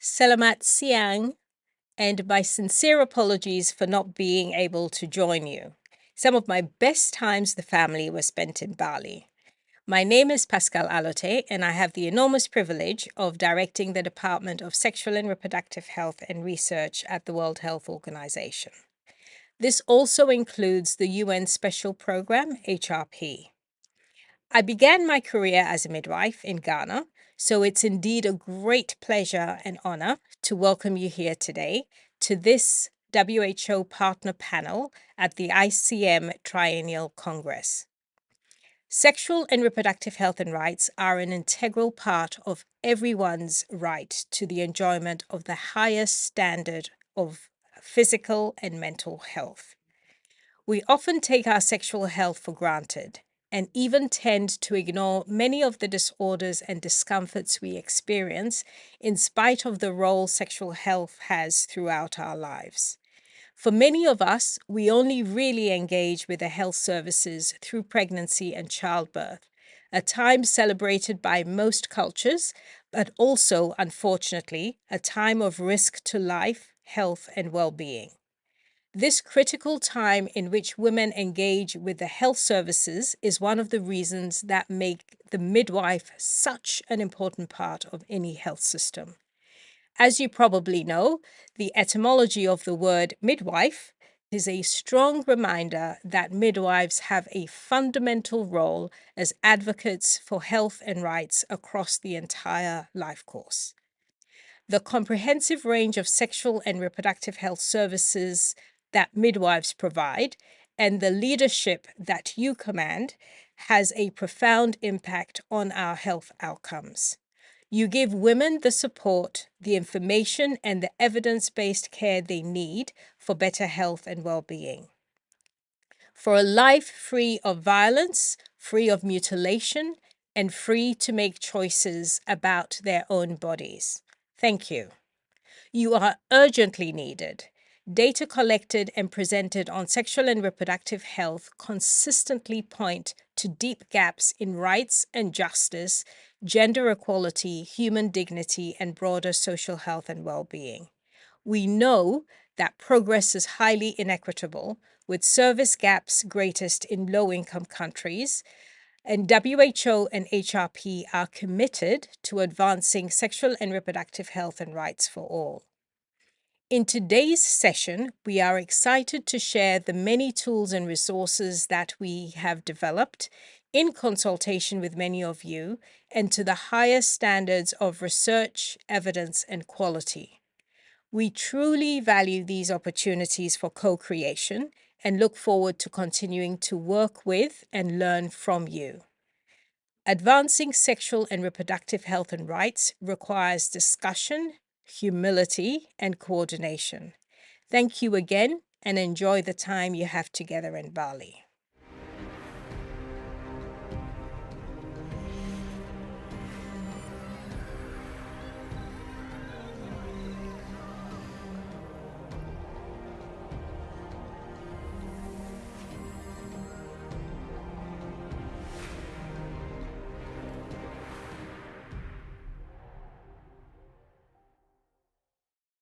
Selamat siang, and my sincere apologies for not being able to join you. Some of my best times with the family were spent in Bali. My name is Pascale Allotey, and I have the enormous privilege of directing the Department of Sexual and Reproductive Health and Research at the World Health Organization. This also includes the UN Special Program, HRP. I began my career as a midwife in Ghana, so it's indeed a great pleasure and honor to welcome you here today to this WHO partner panel at the ICM Triennial Congress. Sexual and reproductive health and rights are an integral part of everyone's right to the enjoyment of the highest standard of physical and mental health. We often take our sexual health for granted and even tend to ignore many of the disorders and discomforts we experience in spite of the role sexual health has throughout our lives. For many of us, we only really engage with the health services through pregnancy and childbirth, a time celebrated by most cultures, but also, unfortunately, a time of risk to life, health, and well-being. This critical time in which women engage with the health services is one of the reasons that make the midwife such an important part of any health system. As you probably know, the etymology of the word midwife is a strong reminder that midwives have a fundamental role as advocates for health and rights across the entire life course. The comprehensive range of sexual and reproductive health services that midwives provide and the leadership that you command has a profound impact on our health outcomes. You give women the support, the information, and the evidence-based care they need for better health and well-being. For a life free of violence, free of mutilation, and free to make choices about their own bodies. Thank you. You are urgently needed. Data collected and presented on sexual and reproductive health consistently point to deep gaps in rights and justice, gender equality, human dignity, and broader social health and well-being. We know that progress is highly inequitable, with service gaps greatest in low-income countries, and WHO and HRP are committed to advancing sexual and reproductive health and rights for all. In today's session, we are excited to share the many tools and resources that we have developed in consultation with many of you and to the highest standards of research, evidence, and quality. We truly value these opportunities for co-creation and look forward to continuing to work with and learn from you. Advancing sexual and reproductive health and rights requires discussion, humility, and coordination. Thank you again, and enjoy the time you have together in Bali.